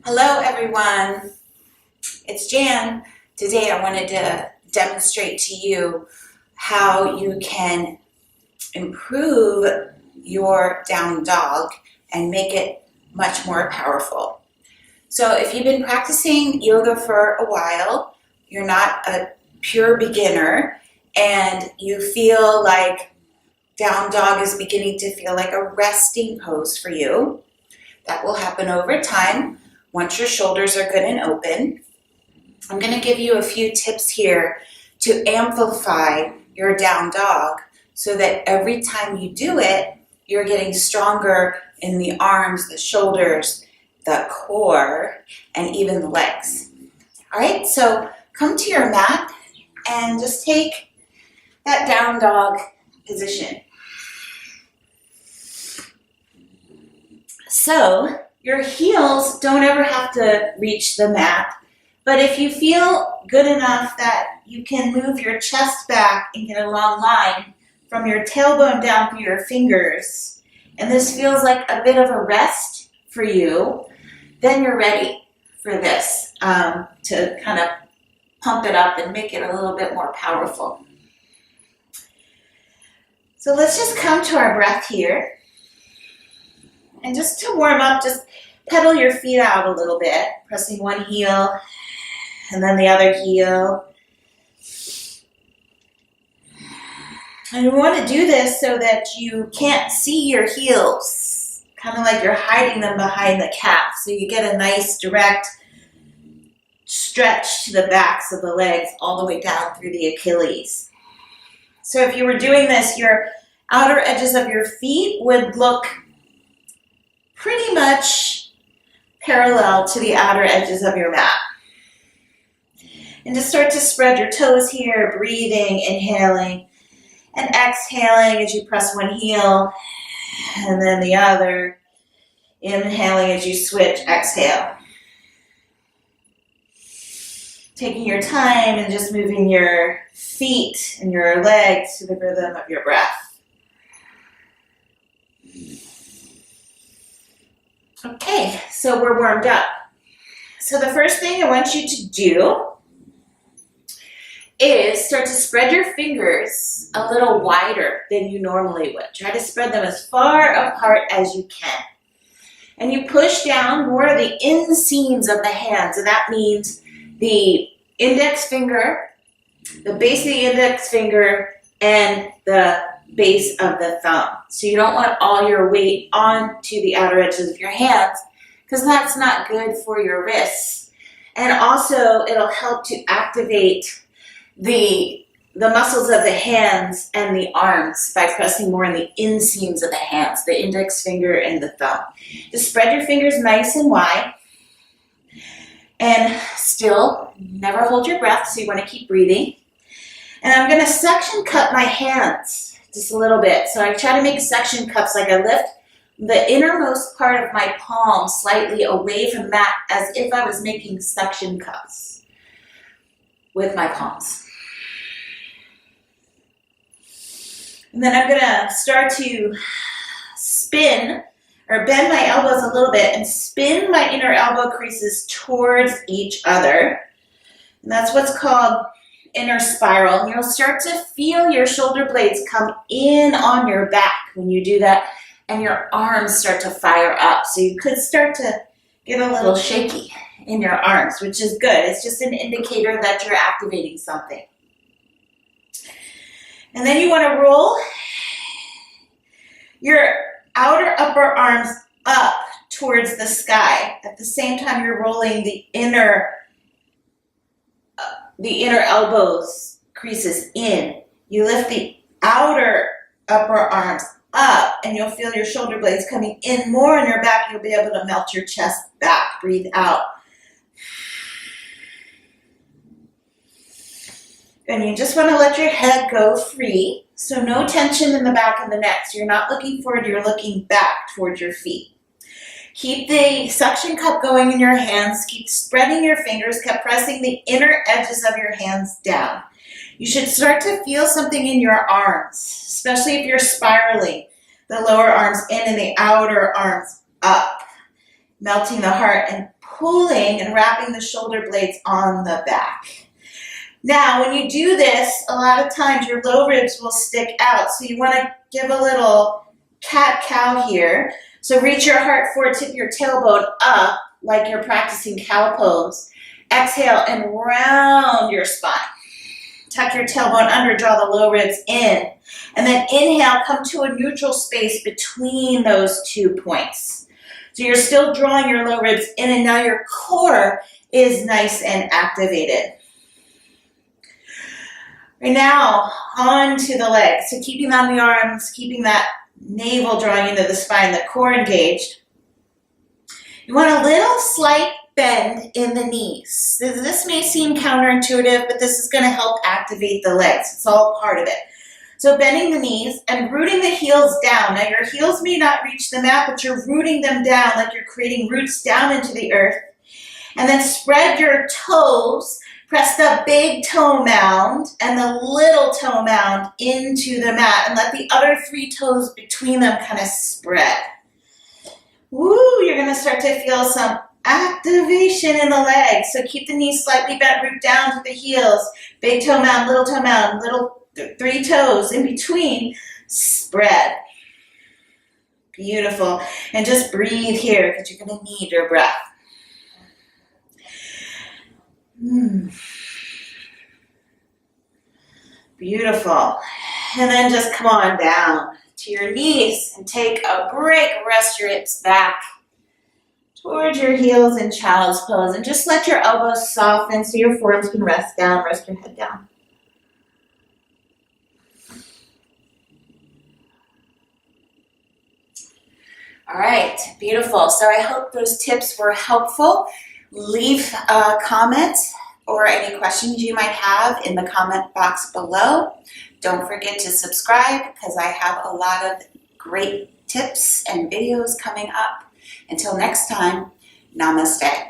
Hello everyone, it's Jan. Today I wanted to demonstrate to you how you can improve your down dog and make it much more powerful. So if you've been practicing yoga for a while, you're not a pure beginner, and you feel like down dog is beginning to feel like a resting pose for you, that will happen over time. Once your shoulders are good and open, I'm going to give you a few tips here to amplify your down dog so that every time you do it, you're getting stronger in the arms, the shoulders, the core, and even the legs. All right, so come to your mat and just take that down dog position. So, your heels don't ever have to reach the mat, but if you feel good enough that you can move your chest back and get a long line from your tailbone down through your fingers, and this feels like a bit of a rest for you, then you're ready for this to kind of pump it up and make it a little bit more powerful. So let's just come to our breath here. And just to warm up, just pedal your feet out a little bit, pressing one heel and then the other heel. And you want to do this so that you can't see your heels, kind of like you're hiding them behind the calf. So you get a nice direct stretch to the backs of the legs all the way down through the Achilles. So if you were doing this, your outer edges of your feet would look pretty much parallel to the outer edges of your mat. And just start to spread your toes here, breathing, inhaling, and exhaling as you press one heel, and then the other. Inhaling as you switch, exhale. Taking your time and just moving your feet and your legs to the rhythm of your breath. Okay, so we're warmed up. So the first thing I want you to do is start to spread your fingers a little wider than you normally would. Try to spread them as far apart as you can. And you push down more of the inseams of the hands, and that means the index finger, the base of the index finger, and the base of the thumb. So you don't want all your weight onto the outer edges of your hands, because that's not good for your wrists. And also it'll help to activate the muscles of the hands and the arms by pressing more in the inseams of the hands, the index finger and the thumb. Just spread your fingers nice and wide, and still never hold your breath, so you want to keep breathing. And I'm going to suction cup my hands just a little bit. So I try to make suction cups, like I lift the innermost part of my palm slightly away from the mat as if I was making suction cups with my palms. And then I'm going to start to spin or bend my elbows a little bit and spin my inner elbow creases towards each other. And that's what's called inner spiral. And you'll start to feel your shoulder blades come in on your back when you do that, and your arms start to fire up. So you could start to get a little shaky in your arms, which is good. It's just an indicator that you're activating something. And then you want to roll your outer upper arms up towards the sky. At the same time, you're rolling the inner elbows creases in. You lift the outer upper arms up, and you'll feel your shoulder blades coming in more on your back. You'll be able to melt your chest back. Breathe out. And you just want to let your head go free, so no tension in the back of the neck. So you're not looking forward, you're looking back towards your feet. Keep the suction cup going in your hands. Keep spreading your fingers. Keep pressing the inner edges of your hands down. You should start to feel something in your arms, especially if you're spiraling. The lower arms in and the outer arms up, melting the heart and pulling and wrapping the shoulder blades on the back. Now, when you do this, a lot of times your low ribs will stick out. So you want to give a little cat-cow here. So reach your heart forward, tip your tailbone up like you're practicing cow pose. Exhale and round your spine. Tuck your tailbone under, draw the low ribs in. And then inhale, come to a neutral space between those 2 points. So you're still drawing your low ribs in, and now your core is nice and activated. Right now, onto the legs. So keeping on the arms, keeping that navel drawing into the spine, the core engaged. You want a little slight bend in the knees. This may seem counterintuitive, but this is going to help activate the legs. It's all part of it. So bending the knees and rooting the heels down. Now your heels may not reach the mat, but you're rooting them down like you're creating roots down into the earth. And then spread your toes. Press the big toe mound and the little toe mound into the mat, and let the other 3 toes between them kind of spread. Woo, you're gonna start to feel some activation in the legs. So keep the knees slightly bent, root down to the heels. Big toe mound, little 3 toes in between, spread. Beautiful. And just breathe here because you're gonna need your breath. Beautiful. And then just come on down to your knees and take a break. Rest your hips back towards your heels in child's pose. And just let your elbows soften so your forearms can rest down. Rest your head down. All right, beautiful. So I hope those tips were helpful. Leave comments or any questions you might have in the comment box below. Don't forget to subscribe because I have a lot of great tips and videos coming up. Until next time, namaste.